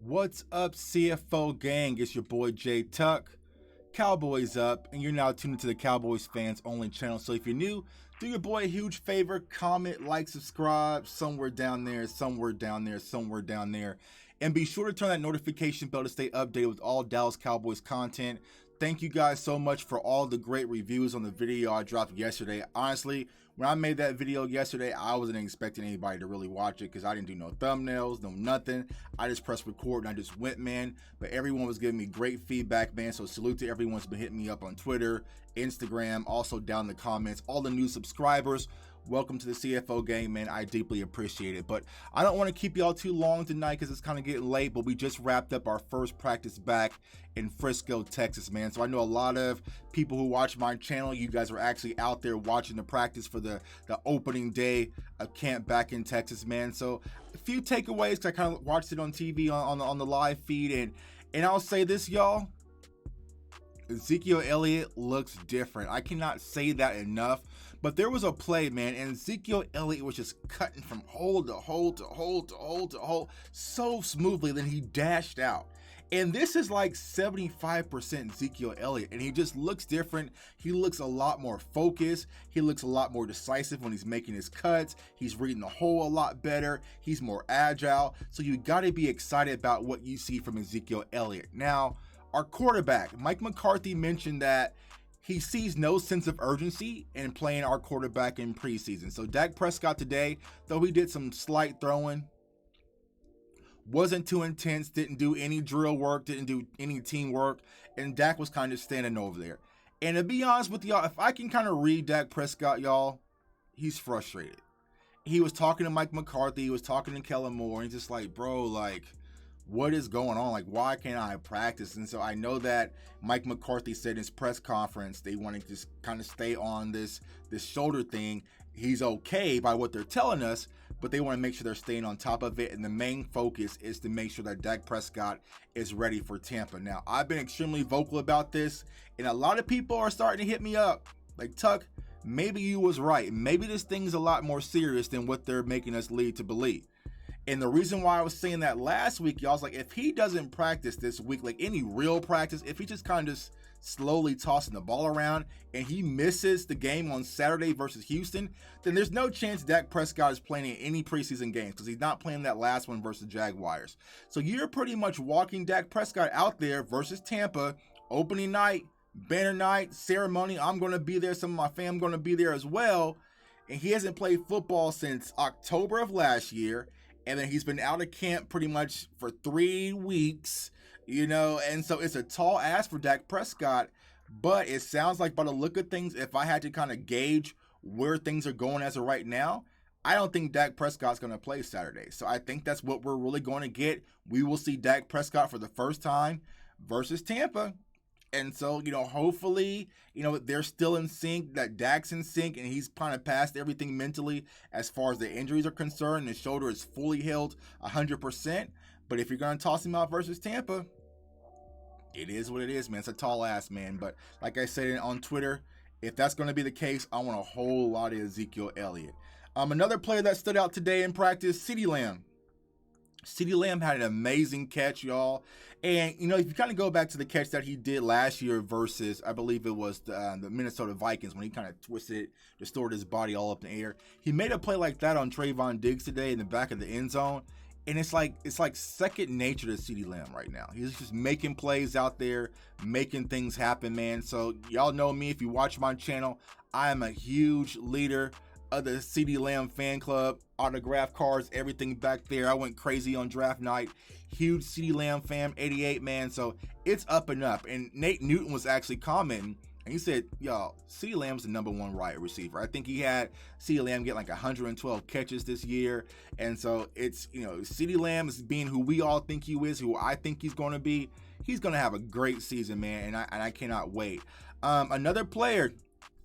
What's up, CFO gang? It's your boy Jay Tuck. Cowboys up, and you're now tuned into the Cowboys fans only channel. So if you're new, do your boy a huge favor, comment, like, subscribe, somewhere down there, somewhere down there, somewhere down there. And be sure to turn that notification bell to stay updated with all Dallas Cowboys content. Thank you guys so much for all the great reviews on the video I dropped yesterday. Honestly, when I made that video yesterday, I wasn't expecting anybody to really watch it because I didn't do no thumbnails, no nothing. I just pressed record and I just went, man. But everyone was giving me great feedback, man. So salute to everyone who's been hitting me up on Twitter, Instagram, also down in the comments. All the new subscribers, welcome to the CFO gang, man. I deeply appreciate it. But I don't want to keep y'all too long tonight because it's kind of getting late. But we just wrapped up our first practice back in Frisco, Texas, man. So I know a lot of people who watch my channel, you guys are actually out there watching the practice for the opening day of camp back in Texas, man. So a few takeaways, because I kind of watched it on TV on the live feed, and I'll say this, y'all. Ezekiel Elliott looks different. I cannot say that enough. But there was a play, man, and Ezekiel Elliott was just cutting from hole to hole to hole to hole to hole so smoothly. Then he dashed out. And this is like 75% Ezekiel Elliott, and he just looks different. He looks a lot more focused. He looks a lot more decisive when he's making his cuts. He's reading the hole a lot better. He's more agile. So you got to be excited about what you see from Ezekiel Elliott. Now, our quarterback, Mike McCarthy, mentioned that he sees no sense of urgency in playing our quarterback in preseason. So Dak Prescott today, though he did some slight throwing, wasn't too intense, didn't do any drill work, didn't do any teamwork, and Dak was kind of standing over there. And to be honest with y'all, if I can kind of read Dak Prescott, y'all, he's frustrated. He was talking to Mike McCarthy, he was talking to Kellen Moore, and he's just like, bro, like, what is going on? Like, why can't I practice? And so I know that Mike McCarthy said in his press conference they want to just kind of stay on this shoulder thing. He's okay by what they're telling us, but they want to make sure they're staying on top of it. And the main focus is to make sure that Dak Prescott is ready for Tampa. Now, I've been extremely vocal about this, and a lot of people are starting to hit me up. Like, Tuck, maybe you was right. Maybe this thing's a lot more serious than what they're making us lead to believe. And the reason why I was saying that last week, y'all, was like, if he doesn't practice this week, like any real practice, if he just kind of just slowly tossing the ball around and he misses the game on Saturday versus Houston, then there's no chance Dak Prescott is playing in any preseason games because he's not playing that last one versus Jaguars. So you're pretty much walking Dak Prescott out there versus Tampa, opening night, banner night, ceremony. I'm going to be there. Some of my fam going to be there as well. And he hasn't played football since October of last year. And then he's been out of camp pretty much for 3 weeks, and so it's a tall ask for Dak Prescott, but it sounds like by the look of things, if I had to kind of gauge where things are going as of right now, I don't think Dak Prescott's going to play Saturday. So I think that's what we're really going to get. We will see Dak Prescott for the first time versus Tampa. And so, hopefully, they're still in sync, that Dak's in sync, and he's kind of past everything mentally as far as the injuries are concerned. His shoulder is fully healed 100%. But if you're going to toss him out versus Tampa, it is what it is, man. It's a tall ass, man. But like I said on Twitter, if that's going to be the case, I want a whole lot of Ezekiel Elliott. Another player that stood out today in practice, CeeDee Lamb. CeeDee Lamb had an amazing catch, y'all. And, if you kind of go back to the catch that he did last year versus, I believe it was the Minnesota Vikings, when he kind of twisted, distorted his body all up in the air. He made a play like that on Trayvon Diggs today in the back of the end zone. And it's like second nature to CeeDee Lamb right now. He's just making plays out there, making things happen, man. So y'all know me. If you watch my channel, I am a huge leader of the CeeDee Lamb fan club, autograph cards, everything back there. I went crazy on draft night. Huge CeeDee Lamb fan, 88, man. So it's up and up. And Nate Newton was actually commenting, and he said, y'all, CeeDee Lamb's the number one wide receiver. I think he had CeeDee Lamb get like 112 catches this year. And so it's, CeeDee Lamb is being who we all think he is, who I think he's going to be. He's going to have a great season, man. And I cannot wait. Another player,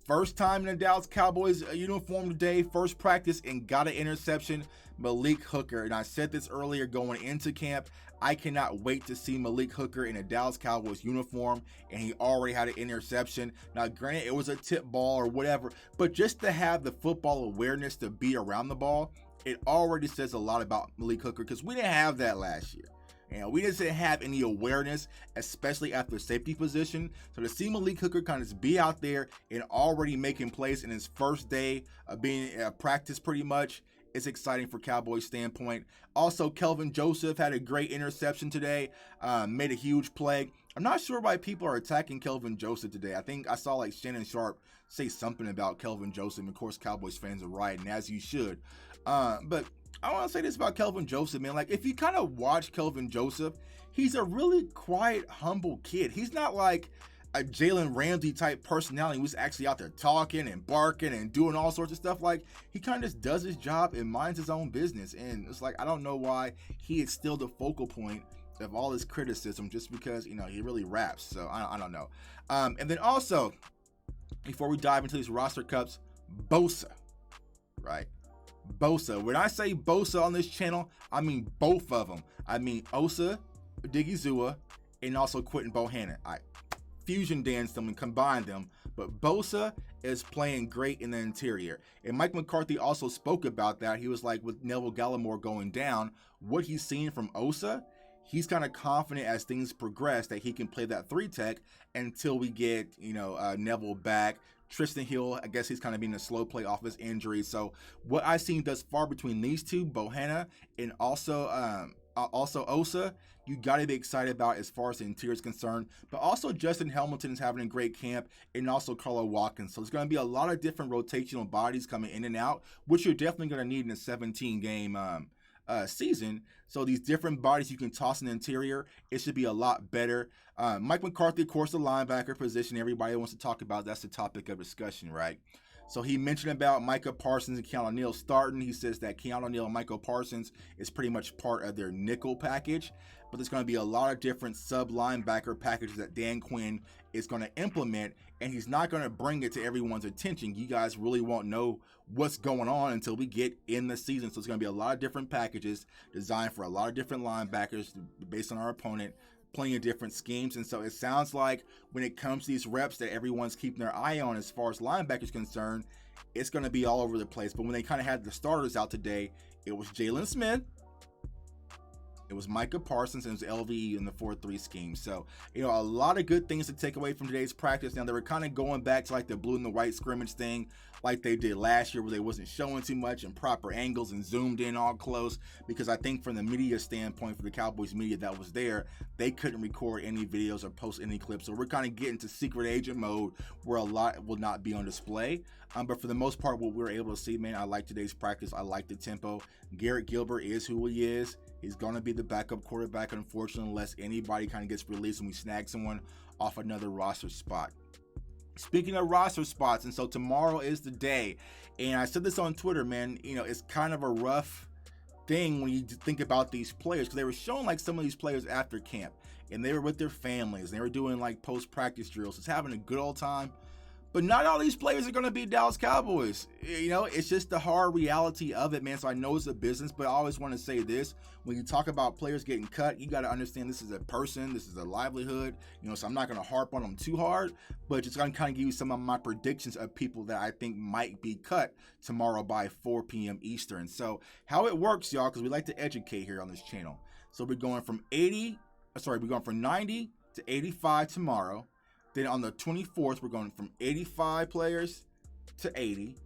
first time in the Dallas Cowboys uniform today, first practice, and got an interception, Malik Hooker. And I said this earlier going into camp, I cannot wait to see Malik Hooker in a Dallas Cowboys uniform, and he already had an interception. Now, granted, it was a tip ball or whatever, but just to have the football awareness to be around the ball, it already says a lot about Malik Hooker because we didn't have that last year. And we just didn't have any awareness, especially at the safety position. So to see Malik Hooker kind of be out there and already making plays in his first day of being at practice pretty much, it's exciting for Cowboys standpoint. Also, Kelvin Joseph had a great interception today, made a huge play. I'm not sure why people are attacking Kelvin Joseph today. I think I saw like Shannon Sharp say something about Kelvin Joseph. And of course, Cowboys fans are rioting, as you should. But I want to say this about Kelvin Joseph, man. Like, if you kind of watch Kelvin Joseph, he's a really quiet, humble kid. He's not like a Jalen Ramsey type personality who's actually out there talking and barking and doing all sorts of stuff. Like, he kind of just does his job and minds his own business. And it's like, I don't know why he is still the focal point of all this criticism just because, you know, he really raps. So I don't know. And then also, before we dive into these roster cups, Bosa, right? Bosa. When I say Bosa on this channel, I mean both of them. I mean Osa Odigizua and also Quentin Bohannon. I fusion danced them and combined them, but Bosa is playing great in the interior. And Mike McCarthy also spoke about that. He was like, with Neville Gallimore going down, what he's seen from Osa, he's kind of confident as things progress that he can play that 3-tech until we get, you know, Neville back. Tristan Hill, I guess he's kind of being a slow play off his injury. So what I've seen thus far between these two, Bohanna and also Osa, you got to be excited about as far as the interior is concerned. But also Justin Hamilton is having a great camp, and also Carlo Watkins. So there's going to be a lot of different rotational bodies coming in and out, which you're definitely going to need in a 17-game season. So these different bodies you can toss in the interior, it should be a lot better. Mike McCarthy, of course, the linebacker position, everybody wants to talk about. That's the topic of discussion, right? So he mentioned about Micah Parsons and Keanu Neal starting. He says that Keanu Neal and Michael Parsons is pretty much part of their nickel package, but there's going to be a lot of different sub-linebacker packages that Dan Quinn is going to implement, and he's not going to bring it to everyone's attention. You guys really won't know what's going on until we get in the season. So it's going to be a lot of different packages designed for a lot of different linebackers based on our opponent, plenty of different schemes. And so it sounds like when it comes to these reps that everyone's keeping their eye on as far as linebackers concerned, it's going to be all over the place. But when they kind of had the starters out today, it was Jalen Smith, it was Micah Parsons, and it was LVE in the 4-3 scheme. So, you know, a lot of good things to take away from today's practice. Now, they were kind of going back to like the blue and the white scrimmage thing like they did last year, where they wasn't showing too much and proper angles and zoomed in all close, because I think from the media standpoint, for the Cowboys media that was there, they couldn't record any videos or post any clips. So we're kind of getting to secret agent mode where a lot will not be on display. But for the most part, what we were able to see, man, I like today's practice. I like the tempo. Garrett Gilbert is who he is. He's going to be the backup quarterback, unfortunately, unless anybody kind of gets released and we snag someone off another roster spot. Speaking of roster spots, and so tomorrow is the day, and I said this on Twitter, man, you know, it's kind of a rough thing when you think about these players, because they were showing like some of these players after camp, and they were with their families, and they were doing like post-practice drills, just having a good old time. But not all these players are going to be Dallas Cowboys. You know, it's just the hard reality of it, man. So I know it's a business, but I always want to say this. When you talk about players getting cut, you got to understand this is a person. This is a livelihood. You know, so I'm not going to harp on them too hard, but just going to kind of give you some of my predictions of people that I think might be cut tomorrow by 4 p.m. Eastern. So how it works, y'all, because we like to educate here on this channel. So we're going from 90 to 85 tomorrow. Then on the 24th, we're going from 85 players to 80.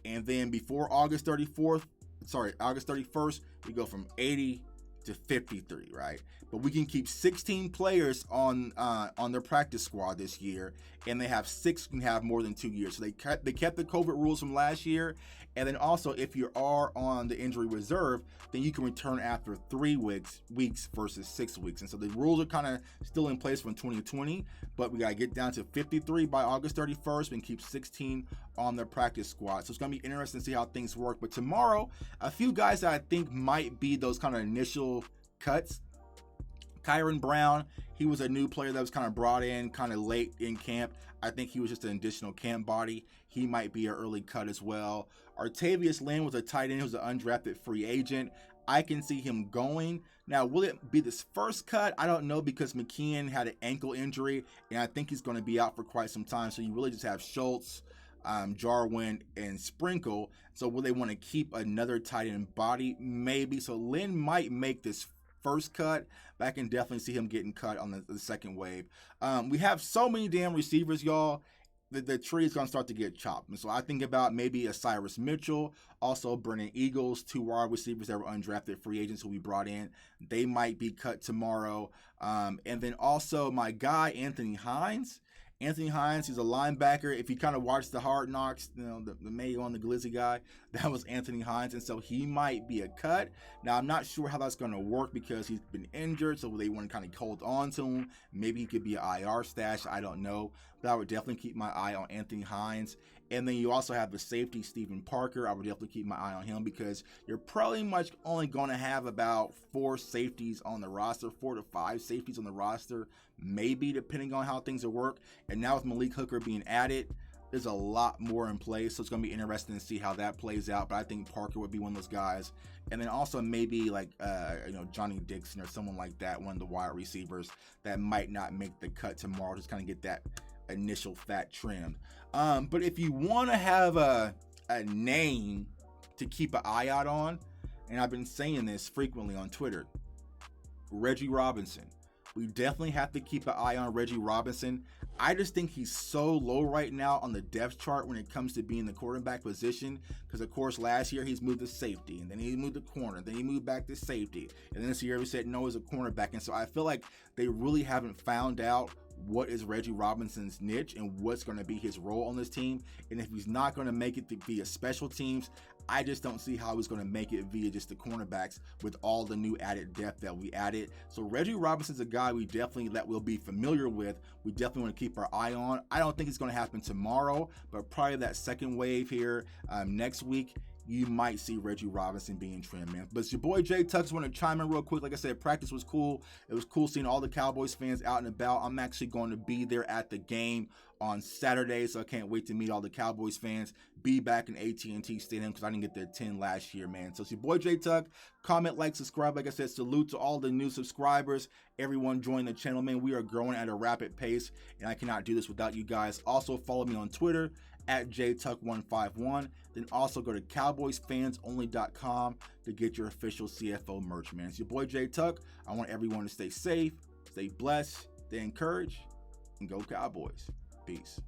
And then before August 31st, we go from 80 to 53, right? But we can keep 16 players on their practice squad this year, and they have 6 can have more than 2 years. So they kept the COVID rules from last year. And then also, if you are on the injury reserve, then you can return after 3 weeks versus 6 weeks. And so the rules are kind of still in place from 2020, but we got to get down to 53 by August 31st and keep 16 on their practice squad. So it's going to be interesting to see how things work. But tomorrow, a few guys that I think might be those kind of initial cuts. Kyron Brown, he was a new player that was kind of brought in kind of late in camp. I think he was just an additional camp body. He might be an early cut as well. Artavius Lynn was a tight end. He was an undrafted free agent. I can see him going. Now, will it be this first cut? I don't know, because McKeon had an ankle injury, and I think he's going to be out for quite some time. So you really just have Schultz, Jarwin, and Sprinkle. So will they want to keep another tight end body? Maybe. So Lynn might make this first cut, but I can definitely see him getting cut on the second wave. We have so many damn receivers, y'all. The tree is going to start to get chopped. And so I think about maybe a Cyrus Mitchell, also Brennan Eagles, 2 wide receivers that were undrafted free agents who we brought in. They might be cut tomorrow. And then also my guy, Anthony Hines. Anthony Hines, he's a linebacker. If you kind of watch the Hard Knocks, the Mayo on the Glizzy guy, that was Anthony Hines. And so he might be a cut. Now, I'm not sure how that's going to work because he's been injured, so they want to kind of hold on to him. Maybe he could be an IR stash. I don't know. But I would definitely keep my eye on Anthony Hines. And then you also have the safety, Stephen Parker. I would definitely keep my eye on him because you're probably much only going to have about 4 safeties on the roster, 4 to 5 safeties on the roster, maybe depending on how things will work. And now with Malik Hooker being added, there's a lot more in place. So it's going to be interesting to see how that plays out. But I think Parker would be one of those guys. And then also maybe like, Johnny Dixon or someone like that, one of the wide receivers that might not make the cut tomorrow. Just kind of get that initial fat trimmed. But if you want to have a name to keep an eye out on, and I've been saying this frequently on Twitter, Reggie Robinson. We definitely have to keep an eye on Reggie Robinson. I just think he's so low right now on the depth chart when it comes to being the quarterback position. Because, of course, last year he's moved to safety, and then he moved to corner, then he moved back to safety. And then this year we said no, he's a cornerback. And so I feel like they really haven't found out what is Reggie Robinson's niche and what's going to be his role on this team. And if he's not going to make it via special teams, I just don't see how he's going to make it via just the cornerbacks with all the new added depth that we added. So Reggie Robinson's a guy we definitely that we'll be familiar with. We definitely want to keep our eye on. I don't think it's going to happen tomorrow, but probably that second wave here next week, you might see Reggie Robinson being trimmed, man. But it's your boy Jay Tuck. Just want to chime in real quick. Like I said, practice was cool. It was cool seeing all the Cowboys fans out and about. I'm actually going to be there at the game on Saturday, so I can't wait to meet all the Cowboys fans. Be back in AT&T Stadium because I didn't get to attend last year, man. So it's your boy Jay Tuck. Comment, like, subscribe. Like I said, salute to all the new subscribers. Everyone join the channel, man. We are growing at a rapid pace, and I cannot do this without you guys. Also, follow me on Twitter at jtuck151. Then also go to cowboysfansonly.com to get your official CFO merch, man. It's your boy Jay Tuck. I want everyone to stay safe, stay blessed, stay encouraged, and go Cowboys. Peace.